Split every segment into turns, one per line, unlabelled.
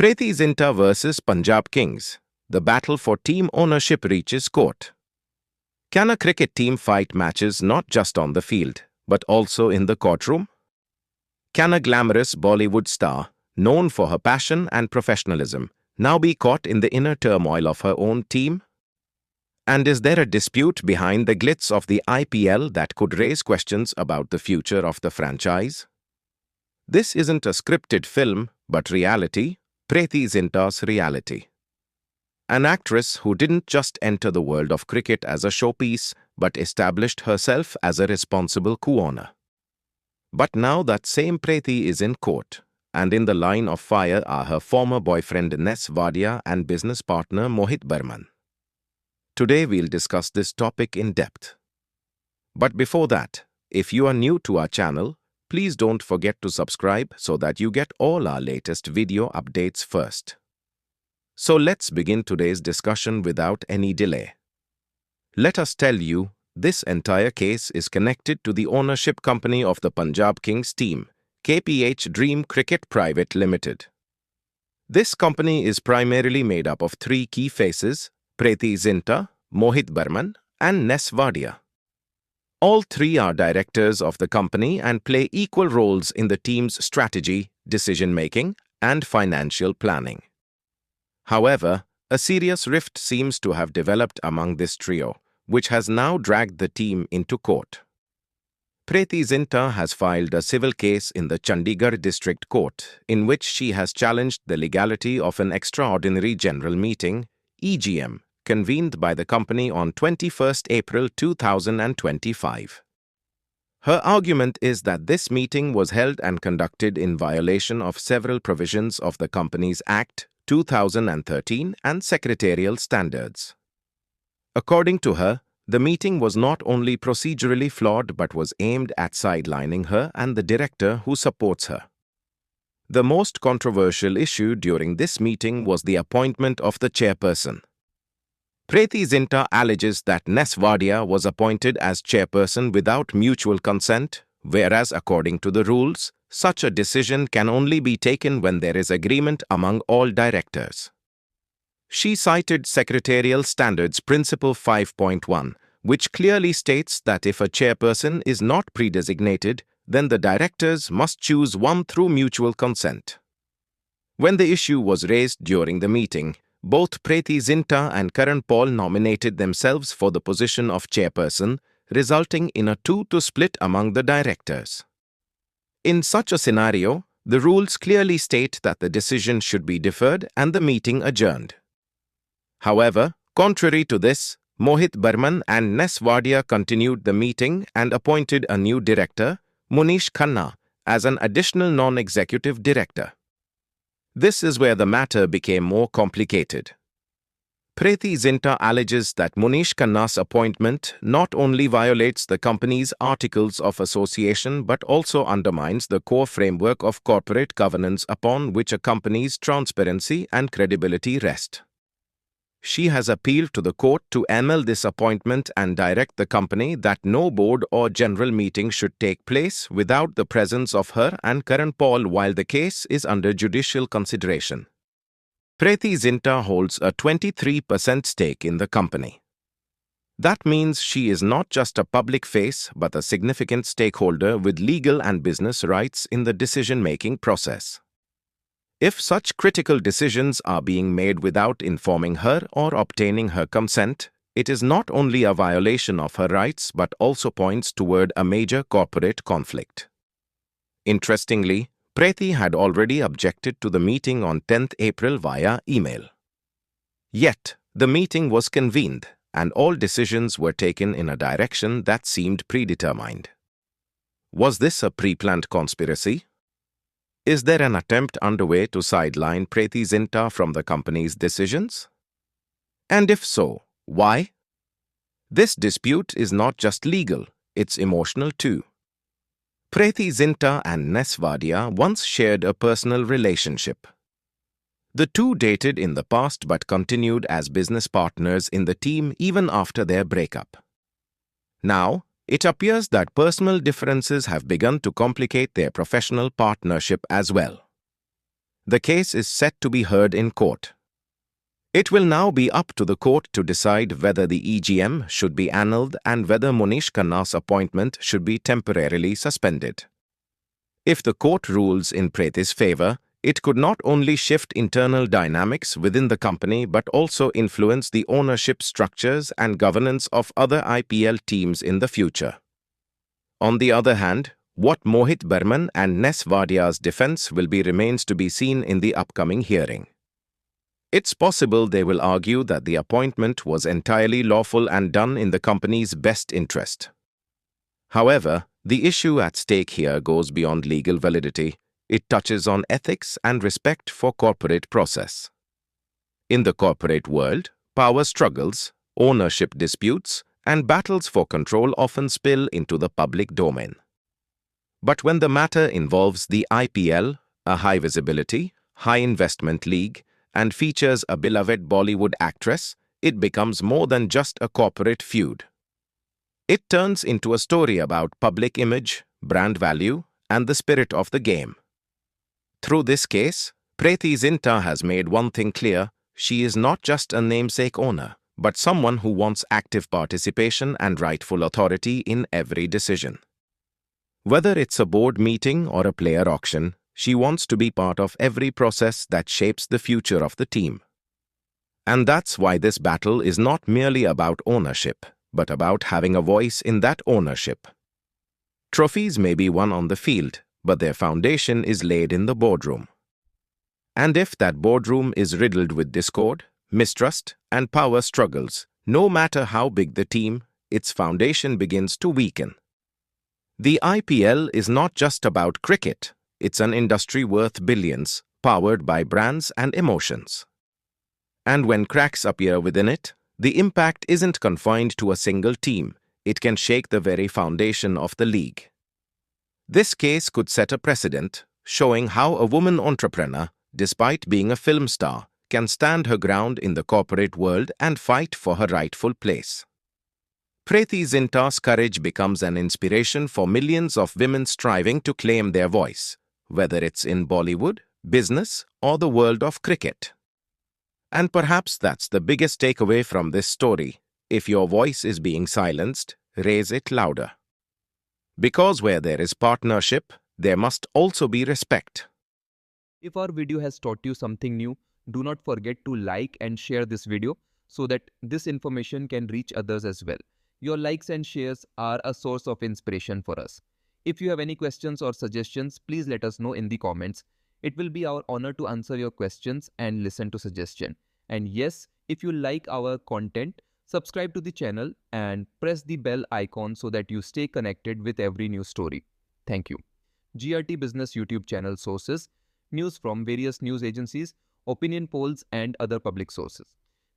Preeti Zinta vs Punjab Kings. The battle for team ownership reaches court. Can a cricket team fight matches not just on the field, but also in the courtroom? Can a glamorous Bollywood star, known for her passion and professionalism, now be caught in the inner turmoil of her own team? And is there a dispute behind the glitz of the IPL that could raise questions about the future of the franchise? This isn't a scripted film, but reality, Preeti Zinta's reality. An actress who didn't just enter the world of cricket as a showpiece, but established herself as a responsible co-owner. But now that same Preeti is in court, and in the line of fire are her former boyfriend Ness Wadia and business partner Mohit Burman. Today we'll discuss this topic in depth. But before that, if you are new to our channel, please don't forget to subscribe so that you get all our latest video updates first. So let's begin today's discussion without any delay. Let us tell you, this entire case is connected to the ownership company of the Punjab Kings team, KPH Dream Cricket Private Limited. This company is primarily made up of three key faces: Preeti Zinta, Mohit Burman, and Ness Wadia. All three are directors of the company and play equal roles in the team's strategy, decision-making, and financial planning. However, a serious rift seems to have developed among this trio, which has now dragged the team into court. Preeti Zinta has filed a civil case in the Chandigarh District Court, in which she has challenged the legality of an extraordinary general meeting, EGM, convened by the company on 21st April 2025. Her argument is that this meeting was held and conducted in violation of several provisions of the Companies Act 2013 and secretarial standards. According to her, the meeting was not only procedurally flawed but was aimed at sidelining her and the director who supports her. The most controversial issue during this meeting was the appointment of the chairperson. Preeti Zinta alleges that Ness Wadia was appointed as chairperson without mutual consent, whereas according to the rules, such a decision can only be taken when there is agreement among all directors. She cited Secretarial Standards Principle 5.1, which clearly states that if a chairperson is not pre-designated, then the directors must choose one through mutual consent. When the issue was raised during the meeting, both Preeti Zinta and Karan Paul nominated themselves for the position of chairperson, resulting in a 2-2 split among the directors. In such a scenario, the rules clearly state that the decision should be deferred and the meeting adjourned. However, contrary to this, Mohit Burman and Ness Wadia continued the meeting and appointed a new director, Munish Khanna, as an additional non-executive director. This is where the matter became more complicated. Preeti Zinta alleges that Munish Khanna's appointment not only violates the company's Articles of Association but also undermines the core framework of corporate governance upon which a company's transparency and credibility rest. She has appealed to the court to annul this appointment and direct the company that no board or general meeting should take place without the presence of her and Karan Paul while the case is under judicial consideration. Preeti Zinta holds a 23% stake in the company. That means she is not just a public face but a significant stakeholder with legal and business rights in the decision-making process. If such critical decisions are being made without informing her or obtaining her consent, it is not only a violation of her rights but also points toward a major corporate conflict. Interestingly, Preeti had already objected to the meeting on 10th April via email. Yet, the meeting was convened, and all decisions were taken in a direction that seemed predetermined. Was this a pre-planned conspiracy? Is there an attempt underway to sideline Preeti Zinta from the company's decisions? And if so, why? This dispute is not just legal, it's emotional too. Preeti Zinta and Ness Wadia once shared a personal relationship. The two dated in the past but continued as business partners in the team even after their breakup. Now, it appears that personal differences have begun to complicate their professional partnership as well. The case is set to be heard in court. It will now be up to the court to decide whether the EGM should be annulled and whether Monish Khanna's appointment should be temporarily suspended. If the court rules in Preeti's favor, it could not only shift internal dynamics within the company but also influence the ownership structures and governance of other IPL teams in the future. On the other hand, what Mohit Burman and Ness Wadia's defense will be remains to be seen in the upcoming hearing. It's possible they will argue that the appointment was entirely lawful and done in the company's best interest. However, the issue at stake here goes beyond legal validity. It touches on ethics and respect for corporate process. In the corporate world, power struggles, ownership disputes, and battles for control often spill into the public domain. But when the matter involves the IPL, a high-visibility, high-investment league, and features a beloved Bollywood actress, it becomes more than just a corporate feud. It turns into a story about public image, brand value, and the spirit of the game. Through this case, Preeti Zinta has made one thing clear: she is not just a namesake owner, but someone who wants active participation and rightful authority in every decision. Whether it's a board meeting or a player auction, she wants to be part of every process that shapes the future of the team. And that's why this battle is not merely about ownership, but about having a voice in that ownership. Trophies may be won on the field, but their foundation is laid in the boardroom. And if that boardroom is riddled with discord, mistrust, and power struggles, no matter how big the team, its foundation begins to weaken. The IPL is not just about cricket. It's an industry worth billions, powered by brands and emotions. And when cracks appear within it, the impact isn't confined to a single team. It can shake the very foundation of the league. This case could set a precedent, showing how a woman entrepreneur, despite being a film star, can stand her ground in the corporate world and fight for her rightful place. Preeti Zinta's courage becomes an inspiration for millions of women striving to claim their voice, whether it's in Bollywood, business, or the world of cricket. And perhaps that's the biggest takeaway from this story. If your voice is being silenced, raise it louder. Because where there is partnership, there must also be respect.
If our video has taught you something new, do not forget to like and share this video so that this information can reach others as well. Your likes and shares are a source of inspiration for us. If you have any questions or suggestions, please let us know in the comments. It will be our honor to answer your questions and listen to suggestions. And yes, if you like our content, subscribe to the channel and press the bell icon so that you stay connected with every new story. Thank you. GRT Business YouTube channel sources: news from various news agencies, opinion polls, and other public sources.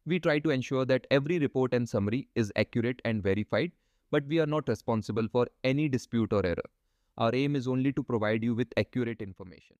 We try to ensure that every report and summary is accurate and verified, but we are not responsible for any dispute or error. Our aim is only to provide you with accurate information.